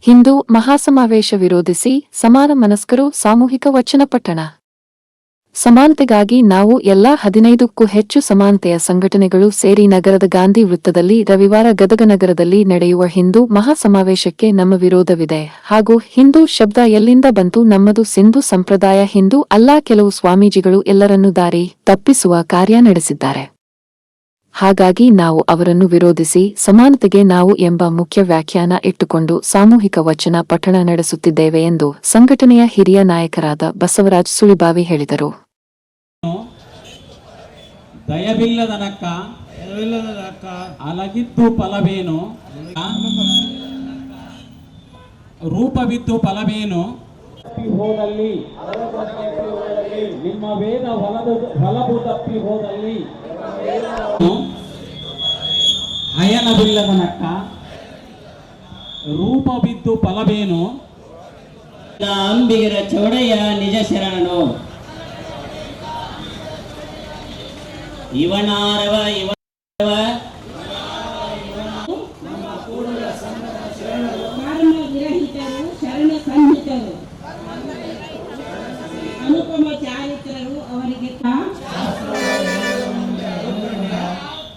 ಹಿಂದೂ ಮಹಾಸಮಾವೇಶ ವಿರೋಧಿಸಿ ಸಮಾನ ಮನಸ್ಕರು ಸಾಮೂಹಿಕ ವಚನ ಪಠಣ. ಸಮಾನತೆಗಾಗಿ ನಾವು ಎಲ್ಲಾ 15ಕ್ಕೂ ಹೆಚ್ಚು ಸಮಾನತೆಯ ಸಂಘಟನೆಗಳು ಸೇರಿ ನಗರದ ಗಾಂಧಿ ವೃತ್ತದಲ್ಲಿ ರವಿವಾರ ಗದಗನಗರದಲ್ಲಿ ನಡೆಯುವ ಹಿಂದೂ ಮಹಾಸಮಾವೇಶಕ್ಕೆ ನಮ್ಮ ವಿರೋಧವಿದೆ. ಹಾಗೂ ಹಿಂದೂ ಶಬ್ದ ಎಲ್ಲಿಂದ ಬಂತು? ನಮ್ಮದು ಸಿಂಧು ಸಂಪ್ರದಾಯ, ಹಿಂದೂ ಅಲ್ಲ. ಕೆಲವು ಸ್ವಾಮೀಜಿಗಳು ಎಲ್ಲರನ್ನೂ ದಾರಿ ತಪ್ಪಿಸುವ ಕಾರ್ಯ ನಡೆಸಿದ್ದಾರೆ. ಹಾಗಾಗಿ ನಾವು ಅವರನ್ನು ವಿರೋಧಿಸಿ ಸಮಾನತೆಗೆ ನಾವು ಎಂಬ ಮುಖ್ಯ ವ್ಯಾಖ್ಯಾನ ಇಟ್ಟುಕೊಂಡು ಸಾಮೂಹಿಕ ವಚನ ಪಠಣ ನಡೆಸುತ್ತಿದ್ದೇವೆ ಎಂದು ಸಂಘಟನೆಯ ಹಿರಿಯ ನಾಯಕರಾದ ಬಸವರಾಜ್ ಸುಳಿಬಾವಿ ಹೇಳಿದರು. ದಯವಿಲ್ಲದನಕ್ಕ ಅಲಗಿದ್ದು ಫಲವೇನು, ರೂಪವಿದ್ದು ಫಲವೇನು, ಹೋದಲ್ಲಿ ನಿಮ್ಮ ವೇದ ಹೊಲಬು ತಪ್ಪಿ ಹೋದಲ್ಲಿ ಅಯನವಿಲ್ಲದನಕ್ಕ ರೂಪವಿದ್ದು ಫಲವೇನು. ಅಂಬಿಗರ ಚೌಡಯ್ಯ ನಿಜ ಶರಣನು, ಇವನಾರವ ಇವನವ ಕರ್ಮಗ್ರಹಿತರು ಶರಣ ಸಂಹಿತರು ಅನುಪಮ ಚಾರಿತ್ರರು ಅವರಿಗೆ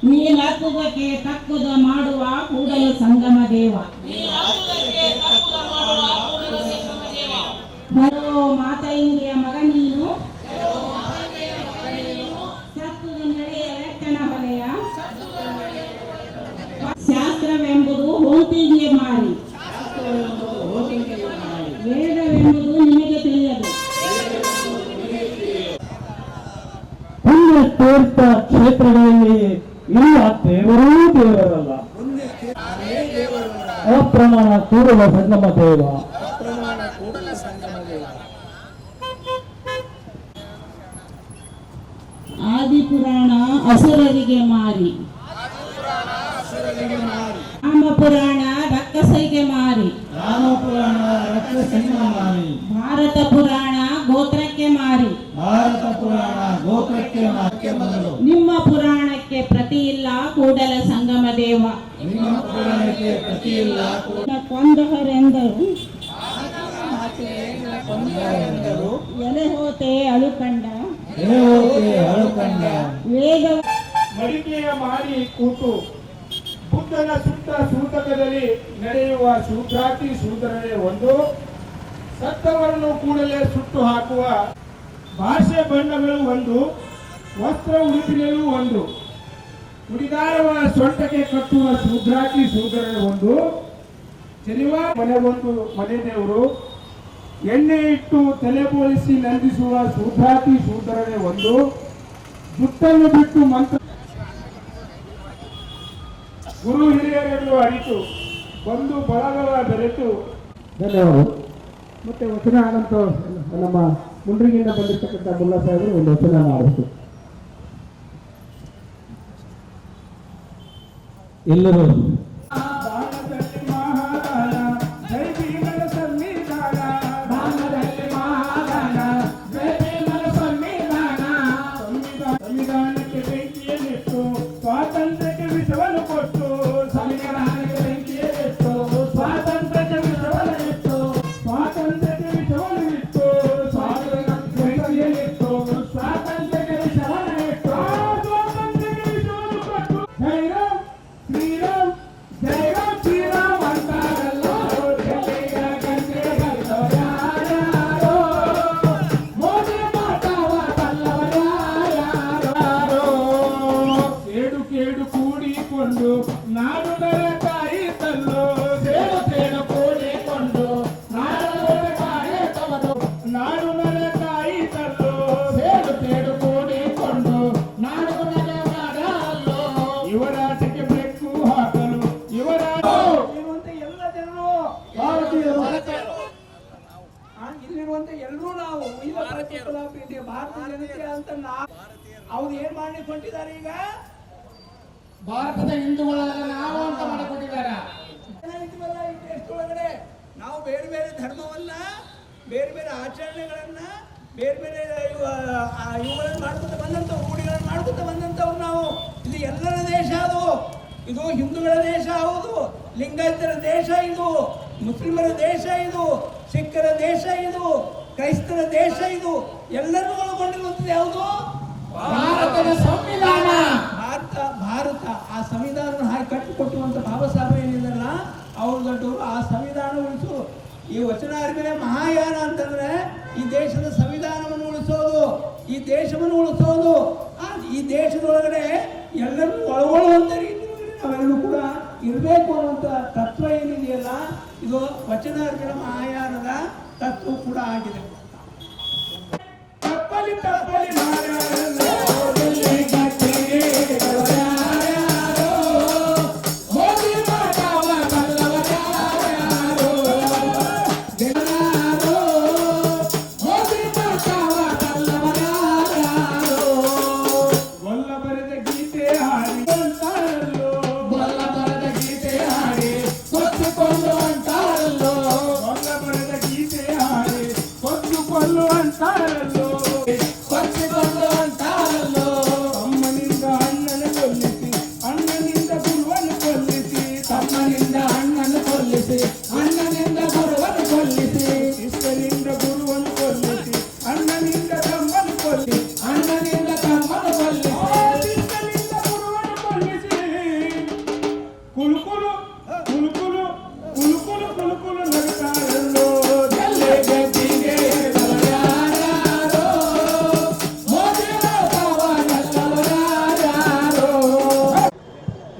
ನೀಲಾಕುಬಕ್ಕೆ ತಕ್ಕುದ ಮಾಡುವ ಕೂಡಲ ಸಂಗಮ ದೇವ. ಬರೋ ಮಾತೈಂದ್ರಿಯ ಮಗ ನೀನು, ಸತ್ತುದ ನಡೆಯ ಲೆಕ್ಕನ ಹೊಲೆಯ ಶಾಸ್ತ್ರವೆಂಬುದು ಹೋತಿಗೆ ಮಾರಿ, ವೇದವೆಂಬುದು ನಿಮಗೆ ತಿಳಿಯದು. ಪುಣ್ಯ ತೀರ್ಥ ಕ್ಷೇತ್ರಗಳಲ್ಲಿ ಇಲ್ಲ ದೇವರೂ ದೇವರಲ್ಲ, ಅಪ್ರಮಾಣ ಕೂಡಲ ಸಂಗಮ ದೇವ. ಆದಿಪುರಾಣ ಅಸುರರಿಗೆ ಮಾರಿ, ರಾಮಪುರಾಣ ರಕ್ಕಸರಿಗೆ ಮಾರಿ, ಭಾರತ ಪುರಾಣ ಗೋತ್ರಕ್ಕೆ ಮಾರಿ, ನಿಮ್ಮ ಪುರಾಣಕ್ಕೆ ಪ್ರತಿ ಇಲ್ಲ ಕೂಡಲ ಸಂಗಮ ದೇವ. ಕೊಂದಹರೆಂದರು ಎಲೆ ಹೋತೆ ಅಳುಕಂಡ ವೇದ ಮಡಿಕೆಯ ಮಾಡಿ ಕೂತು ಬುದ್ಧನ ಸುತ್ತ ಸೂತಕದಲ್ಲಿ ನಡೆಯುವ ಶೂದ್ರಾತಿ ಶೂದ್ರರೇ ಒಂದು, ಸತ್ತವರನ್ನು ಕೂಡಲೇ ಸುಟ್ಟು ಹಾಕುವ ಭಾಷೆ ಬಣ್ಣಗಳು ಒಂದು, ವಸ್ತ್ರ ಉಡುಪಿನಲ್ಲೂ ಒಂದು, ಉಡಿದಾರವ ಸೊಂಟಕ್ಕೆ ಕಟ್ಟುವ ಶೂದ್ರಾತಿ ಶೂದ್ರರೇ ಒಂದು, ಚೆಲುವ ಮನೆಗೊಂದು ಮನೆ ದೇವರು, ಎಣ್ಣೆ ಇಟ್ಟು ತಲೆ ಬೋಳಿಸಿ ನಂದಿಸುವ ಶೂದ್ರಾತಿ ಶೂದ್ರರೇ ಒಂದು, ಜುಟ್ಟನ್ನು ಬಿಟ್ಟು ಮಂತ್ರ ಗುರು ಹಿರಿಯರೆಲ್ಲೂ ಅರಿತು ಬಂದು ಬಳಗವ ಬೆರೆತು. ಧನ್ಯವಾದ. ಮತ್ತೆ ವಚನ ಆನಂತ ನಮ್ಮ ಮುಂಡ್ರಿಗಿಂದ ಬಂದಿರತಕ್ಕಂಥ ಮುಲ್ಲಾ ಸಾಹೇಬರು ಒಂದು ವಚನ ಆಡಬೇಕು. ಎಲ್ಲರೂ ಸಂವಿಧಾನಕ್ಕೆ ಬೆಂಕಿಯನ್ನಿಟ್ಟು ಸ್ವಾತಂತ್ರ್ಯಕ್ಕೆ ವಿಷವನ್ನು ಕೊಟ್ಟು, ಸಂವಿಧಾನಕ್ಕೆ ಬೆಂಕಿಯನ್ನಿಟ್ಟು ಸ್ವಾತಂತ್ರ್ಯಕ್ಕೆ ವಿಷವನ್ನು ಇಟ್ಟು, ಸ್ವಾತಂತ್ರ್ಯಕ್ಕೆ ವಿಷವನ್ನು ಇಟ್ಟು, ಸ್ವಾತಂತ್ರ್ಯಕ್ಕೆ ಬೆಂಕಿಯನ್ನಿಟ್ಟು ಸ್ವಾತಂತ್ರ್ಯಕ್ಕೆ ವಿಷವನ್ನು ಇಟ್ಟು, ಸ್ವಾತಂತ್ರ್ಯಕ್ಕೆ ವಿಷವನ್ನು ಕೊಟ್ಟು. ಜೈ ರಾಮ್ ಶ್ರೀರಾಮ್, ಜೈ ರಾಮ್ ಶ್ರೀರಾಮ್ ಅಂತಾರಲ್ಲ, ಡೆಲ್ಲಿಯ ಗಂಗೆಗಲ್ಲೋ ಯಾರ್ಯಾರೋ, ಮೋದಿ ಮಾತಾವ ಬಲ್ಲವ ಯಾರ್ಯಾರೋ. ಕೇಡು ಕೇಡು ಕೂಡಿಕೊಂಡು ನಾಡುಗಳ ಕಾಯಿತಲ್ಲೋ, ಸೇಡು ಸೇಡು ಕೂಡಿಕೊಂಡು ನಾಡುಗಳ ಕಾಯಿತವನು, ನಾಡುಗಳ ಕಾಯಿತಲ್ಲೋ, ಸೇಡು ಸೇಡು ಕೂಡಿಕೊಂಡು ನಾಡುಗಳ ಮಾಡಲ್ಲೋ. ಯುವರಾಜಕ್ಕೆ ಬೆಕ್ಕು ಹಾಕಲು ಯುವರಾಜ ಇರುವಂತೆ ಎಲ್ಲ ಜನರು ಭಾರತೀಯರು, ಇಲ್ಲಿರುವಂತೆ ಎಲ್ಲರೂ ನಾವು ಭಾರತೀಯ ಜನತೆ ಅಂತ ಅವ್ರು ಏನ್ ಮಾಡ್ಲಿಕ್ಕೆ ಹೊಂಟಿದ್ದಾರೆ? ಈಗ ಭಾರತದ ಹಿಂದೂಗಳೆಲ್ಲ ನಾವು ಅಂತ ಮಾಡಿಕೊಂಡಿದ್ದಾರೆ. ಈ ದೇಶದೊಳಗಡೆ ನಾವು ಬೇರೆ ಬೇರೆ ಧರ್ಮವನ್ನ, ಬೇರೆ ಬೇರೆ ಆಚರಣೆಗಳನ್ನ, ಬೇರೆ ಬೇರೆ ಇವುಗಳನ್ನು ಮಾಡ್ಕೊತ ಬಂದಂಥವ್ರು, ರೂಢಿಗಳನ್ನು ಮಾಡ್ಕೊತ ಬಂದಂಥವ್ರು ನಾವು. ಇದು ಎಲ್ಲರ ದೇಶ, ಅದು ಇದು ಹಿಂದೂಗಳ ದೇಶ ಹೌದು, ಲಿಂಗಾಯತರ ದೇಶ ಇದು. ಮುಸ್ಲಿಮರ ದೇಶ ಇದು, ಸಿಖ್ಖರ ದೇಶ ಇದು, ಕ್ರೈಸ್ತರ ದೇಶ ಇದು, ಎಲ್ಲರೂ ಒಳಗೊಂಡಿರುವಂಥದ್ದು ಯಾವುದು? ಭಾರತದ ಸಂವಿಧಾನ. ಭಾರತ ಆ ಸಂವಿಧಾನವನ್ನು ಹಾಕಿ ಕಟ್ಟಿಕೊಟ್ಟುವಂತ ಬಾಬಾ ಸಾಹೇಬ್ ಏನಿದಾರಲ್ಲ ಅವ್ರ ದೊಡ್ಡವರು ಆ ಸಂವಿಧಾನ ಉಳಿಸೋದು. ಈ ವಚನ ಅರಿವಿನ ಮಹಾಯಾನ ಅಂತಂದ್ರೆ ಈ ದೇಶದ ಸಂವಿಧಾನವನ್ನು ಉಳಿಸೋದು, ಈ ದೇಶವನ್ನು ಉಳಿಸೋದು. ಈ ದೇಶದೊಳಗಡೆ ಎಲ್ಲರೂ ಒಳಗೊಳ್ಳುವಂತ ರೀತಿ ನಾವೆಲ್ಲರೂ ಕೂಡ ಇರಬೇಕು ಅನ್ನುವಂಥ ತತ್ವ ಏನಿದೆಯಲ್ಲ, ಇದು ವಚನ ಅರಿವಿನ ಮಹಾಯಾನದ ತತ್ವ ಕೂಡ ಆಗಿದೆ. ತಪ್ಪಲಿ ತಪ್ಪಲಿ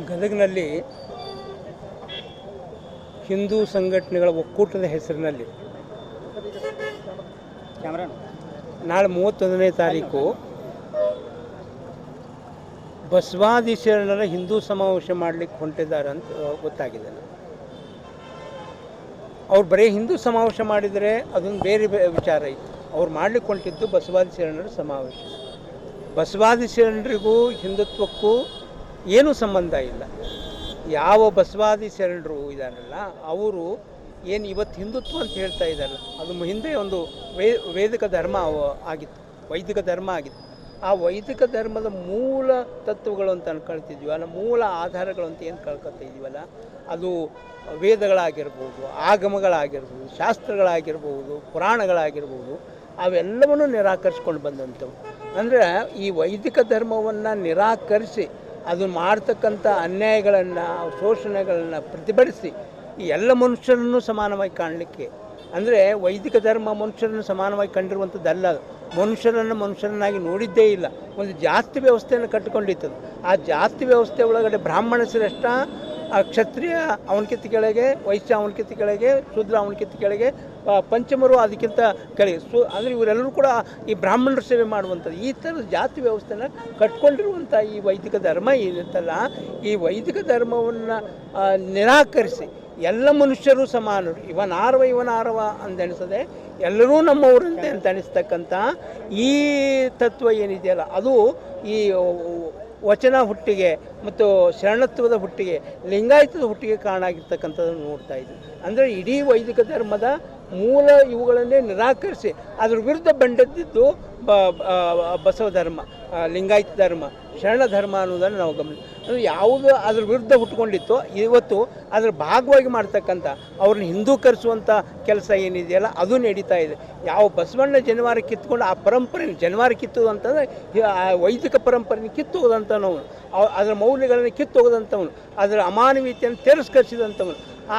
ಗದಗಿನಲ್ಲಿ ಹಿಂದೂ ಸಂಘಟನೆಗಳ ಒಕ್ಕೂಟದ ಹೆಸರಿನಲ್ಲಿ ನಾಳೆ 31ನೇ ತಾರೀಕು ಬಸವಾದಿ ಶರಣರ ಹಿಂದೂ ಸಮಾವೇಶ ಮಾಡಲಿಕ್ಕೆ ಹೊಂಟಿದ್ದಾರೆ ಅಂತ ಗೊತ್ತಾಗಿದೆ. ಅವ್ರು ಬರೀ ಹಿಂದೂ ಸಮಾವೇಶ ಮಾಡಿದರೆ ಅದೊಂದು ಬೇರೆ ವಿಚಾರ ಇತ್ತು. ಅವ್ರು ಮಾಡಲಿಕ್ಕೆ ಹೊಂಟಿದ್ದು ಬಸವಾದಿ ಶರಣರ ಸಮಾವೇಶ. ಬಸವಾದಿ ಶರಣರಿಗೂ ಹಿಂದುತ್ವಕ್ಕೂ ಏನೂ ಸಂಬಂಧ ಇಲ್ಲ. ಯಾವ ಬಸವಾದಿ ಶರಣರು ಇದ್ದಾರಲ್ಲ ಅವರು ಏನು ಇವತ್ತು ಹಿಂದುತ್ವ ಅಂತ ಹೇಳ್ತಾ ಇದ್ದಾರಲ್ಲ, ಅದು ಹಿಂದೆ ಒಂದು ವೇದಿಕ ಧರ್ಮ ಆಗಿತ್ತು, ವೈದಿಕ ಧರ್ಮ ಆಗಿತ್ತು. ಆ ವೈದಿಕ ಧರ್ಮದ ಮೂಲ ತತ್ವಗಳು ಅಂತ ಅನ್ಕೊಳ್ತಿದ್ವಲ್ಲ, ಮೂಲ ಆಧಾರಗಳು ಅಂತ ಏನು ಕಳ್ಕೊತಾ ಇದೀವಲ್ಲ, ಅದು ವೇದಗಳಾಗಿರ್ಬೋದು, ಆಗಮಗಳಾಗಿರ್ಬೋದು, ಶಾಸ್ತ್ರಗಳಾಗಿರ್ಬೋದು, ಪುರಾಣಗಳಾಗಿರ್ಬೋದು, ಅವೆಲ್ಲವನ್ನು ನಿರಾಕರಿಸ್ಕೊಂಡು ಬಂದಂಥವು. ಅಂದರೆ ಈ ವೈದಿಕ ಧರ್ಮವನ್ನು ನಿರಾಕರಿಸಿ ಅದು ಮಾಡ್ತಕ್ಕಂಥ ಅನ್ಯಾಯಗಳನ್ನು, ಶೋಷಣೆಗಳನ್ನು ಪ್ರತಿಭಟಿಸಿ ಈ ಎಲ್ಲ ಮನುಷ್ಯರನ್ನು ಸಮಾನವಾಗಿ ಕಾಣಲಿಕ್ಕೆ, ಅಂದರೆ ವೈದಿಕ ಧರ್ಮ ಮನುಷ್ಯರನ್ನು ಸಮಾನವಾಗಿ ಕಂಡಿರುವಂಥದ್ದಲ್ಲ. ಮನುಷ್ಯರನ್ನಾಗಿ ನೋಡಿದ್ದೇ ಇಲ್ಲ. ಒಂದು ಜಾತಿ ವ್ಯವಸ್ಥೆಯನ್ನು ಕಟ್ಟಿಕೊಂಡಿತ್ತು. ಆ ಜಾತಿ ವ್ಯವಸ್ಥೆ ಒಳಗಡೆ ಬ್ರಾಹ್ಮಣ ಶ್ರೇಷ್ಠ, ಕ್ಷತ್ರಿಯ ಅವನಕ್ಕಿಂತ ಕೆಳಗೆ, ವೈಶ್ಯ ಅವನಕ್ಕಿಂತ ಕೆಳಗೆ, ಶೂದ್ರ ಅವನಕ್ಕಿಂತ ಕೆಳಗೆ, ಪಂಚಮರು ಅದಕ್ಕಿಂತ ಕೆಳಗೆ. ಅಂದರೆ ಇವರೆಲ್ಲರೂ ಕೂಡ ಈ ಬ್ರಾಹ್ಮಣರ ಸೇವೆ ಮಾಡುವಂಥದ್ದು, ಈ ಥರದ ಜಾತಿ ವ್ಯವಸ್ಥೆನ ಕಟ್ಕೊಂಡಿರುವಂಥ ಈ ವೈದಿಕ ಧರ್ಮ ಏನಿರ್ತಲ್ಲ, ಈ ವೈದಿಕ ಧರ್ಮವನ್ನು ನಿರಾಕರಿಸಿ ಎಲ್ಲ ಮನುಷ್ಯರು ಸಮಾನರು, ಇವನಾರವ ಅಂದೆಣಿಸದೆ ಎಲ್ಲರೂ ನಮ್ಮವರಂತೆ ಅಂತ ಅನಿಸ್ತಕ್ಕಂಥ ಈ ತತ್ವ ಏನಿದೆಯಲ್ಲ, ಅದು ಈ ವಚನ ಹುಟ್ಟಿಗೆ ಮತ್ತು ಶರಣತ್ವದ ಹುಟ್ಟಿಗೆ, ಲಿಂಗಾಯತದ ಹುಟ್ಟಿಗೆ ಕಾರಣ ಆಗಿರ್ತಕ್ಕಂಥದ್ದನ್ನು ನೋಡ್ತಾ ಇದ್ದೀವಿ. ಅಂದರೆ ಇಡೀ ವೈದಿಕ ಧರ್ಮದ ಮೂಲ ಇವುಗಳನ್ನೇ ನಿರಾಕರಿಸಿ ಅದ್ರ ವಿರುದ್ಧ ಬಂಡೆದ್ದಿದ್ದು ಬಸವ ಧರ್ಮ, ಲಿಂಗಾಯತ ಧರ್ಮ, ಶರಣ ಧರ್ಮ ಅನ್ನೋದನ್ನು ನಾವು ಅಂದರೆ ಯಾವುದು ಅದ್ರ ವಿರುದ್ಧ ಹುಟ್ಕೊಂಡಿತ್ತೋ ಇವತ್ತು ಅದರ ಭಾಗವಾಗಿ ಮಾಡ್ತಕ್ಕಂಥ ಅವ್ರನ್ನ ಹಿಂದೂಕರಿಸುವಂಥ ಕೆಲಸ ಏನಿದೆಯಲ್ಲ ಅದು ನಡೀತಾ ಇದೆ. ಯಾವ ಬಸವಣ್ಣ ಜನವಾರ ಕಿತ್ಕೊಂಡು ಆ ಪರಂಪರೆನ ಜನವಾರ ಕಿತ್ತೋದು ಅಂತಂದರೆ ಆ ವೈದಿಕ ಪರಂಪರೆನ ಕಿತ್ತೋದಂಥ ನಾವು, ಅದರ ಮೌಲ್ಯಗಳನ್ನು ಕಿತ್ತೋಗದಂಥವನು, ಅದರ ಅಮಾನವೀಯತೆಯನ್ನು ತಿರಸ್ಕರಿಸಿದಂಥವನು, ಆ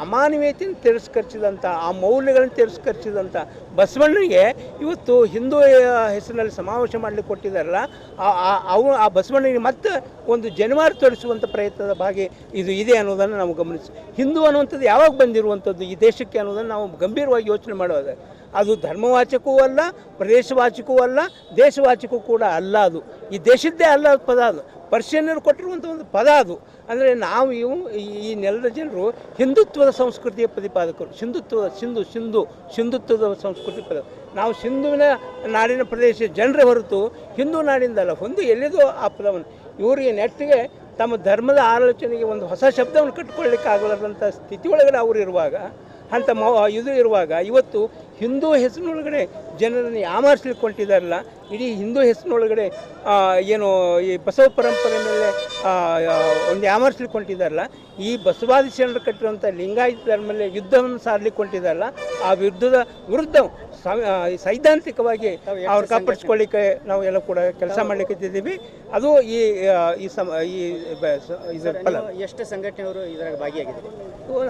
ಅಮಾನವೀಯತೆಯನ್ನು ತಿರಸ್ಕರಿಸಿದಂಥ, ಆ ಮೌಲ್ಯಗಳನ್ನು ತಿರಸ್ಕರಿಸಿದಂಥ ಬಸವಣ್ಣನಿಗೆ ಇವತ್ತು ಹಿಂದೂ ಹೆಸರಿನಲ್ಲಿ ಸಮಾವೇಶ ಮಾಡಲಿಕ್ಕೆ ಕೊಟ್ಟಿದ್ದಾರಲ್ಲ, ಆ ಬಸವಣ್ಣನಿಗೆ ಮತ್ತೆ ಒಂದು ಜನವಾರ ತೋರಿಸುವಂಥ ಪ್ರಯತ್ನದ ಭಾಗ ಇದು ಇದೆ ಅನ್ನೋದನ್ನು ನಾವು ಗಮನಿಸಿ. ಹಿಂದೂ ಅನ್ನುವಂಥದ್ದು ಯಾವಾಗ ಬಂದಿರುವಂಥದ್ದು ಈ ದೇಶಕ್ಕೆ ಅನ್ನೋದನ್ನು ನಾವು ಗಂಭೀರವಾಗಿ ಯೋಚನೆ ಮಾಡೋದು. ಅದು ಧರ್ಮವಾಚಕವೂ ಅಲ್ಲ, ಪ್ರದೇಶವಾಚಕವೂ ಅಲ್ಲ, ದೇಶವಾಚಕವೂ ಕೂಡ ಅಲ್ಲ. ಅದು ಈ ದೇಶದ್ದೇ ಅಲ್ಲ ಪದ, ಅದು ಪರ್ಷಿಯನ್ನರು ಕೊಟ್ಟಿರುವಂಥ ಒಂದು ಪದ ಅದು. ಅಂದರೆ ನಾವು ಈ ನೆಲದ ಜನರು ಹಿಂದುತ್ವದ ಸಂಸ್ಕೃತಿಯ ಪ್ರತಿಪಾದಕರು, ಸಿಂಧುತ್ವದ ಸಂಸ್ಕೃತಿ ಪದ. ನಾವು ಸಿಂಧುವಿನ ನಾಡಿನ ಪ್ರದೇಶ ಜನರೇ ಹೊರತು ಹಿಂದೂ ನಾಡಿಂದಲ್ಲ. ಒಂದು ಎಲ್ಲಿದೋ ಆ ಪದವನ್ನು ಇವರಿಗೆ ನೆಟ್ಟಿಗೆ ತಮ್ಮ ಧರ್ಮದ ಆಲೋಚನೆಗೆ ಒಂದು ಹೊಸ ಶಬ್ದವನ್ನು ಕಟ್ಟಿಕೊಳ್ಳಿಕ್ಕೆ ಆಗಲಾರ್ದಂಥ ಸ್ಥಿತಿ ಒಳಗಡೆ ಅವರು ಇರುವಾಗ, ಅಂಥ ಇದು ಇರುವಾಗ ಇವತ್ತು ಹಿಂದೂ ಹೆಸರಿನೊಳಗಡೆ ಜನರನ್ನು ಯಾಮಾರಿಸ್ಲಿಕ್ಕೆ ಹೊಂಟಿದಾರಲ್ಲ, ಇಡೀ ಹಿಂದೂ ಹೆಸರಿನೊಳಗಡೆ ಏನು ಈ ಬಸವ ಪರಂಪರೆ ಮೇಲೆ ಒಂದು ಯಾಮಾರಿಸ್ಲಿಕ್ಕೆ ಹೊಂಟಿದಾರಲ್ಲ, ಈ ಬಸವಾದಿ ಶರಣರು ಕಟ್ಟಿರುವಂಥ ಲಿಂಗಾಯತ ಧರ್ಮದಲ್ಲಿ ಯುದ್ಧವನ್ನು ಸಾರಲಿಕ್ಕೆ ಹೊಂಟಿದಾರಲ್ಲ, ಆ ಯುದ್ಧದ ವಿರುದ್ಧ ಸೈದ್ಧಾಂತಿಕವಾಗಿ ಅವ್ರು ಕಾಪಾಡಿಸ್ಕೊಳ್ಳಿಕ್ಕೆ ನಾವು ಎಲ್ಲ ಕೂಡ ಕೆಲಸ ಮಾಡಲಿಕ್ಕಿದ್ದೀವಿ. ಅದು ಇದರ ಫಲ. ಎಷ್ಟು ಸಂಘಟನೆಯವರು ಇದರಾಗ ಭಾಗಿಯಾಗಿದ್ದಾರೆ?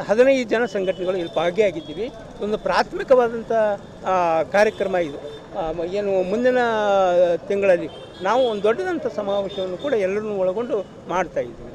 15 ಜನ ಸಂಘಟನೆಗಳು ಇಲ್ಲಿ ಭಾಗಿಯಾಗಿದ್ದೀವಿ. ಒಂದು ಪ್ರಾಥಮಿಕವಾದಂಥ ಕಾರ್ಯಕ್ರಮ ಇದು. ಏನು ಮುಂದಿನ ತಿಂಗಳಲ್ಲಿ ನಾವು ಒಂದು ದೊಡ್ಡದಂಥ ಸಮಾವೇಶವನ್ನು ಕೂಡ ಎಲ್ಲರನ್ನೂ ಒಳಗೊಂಡು ಮಾಡ್ತಾ ಇದ್ದೀವಿ.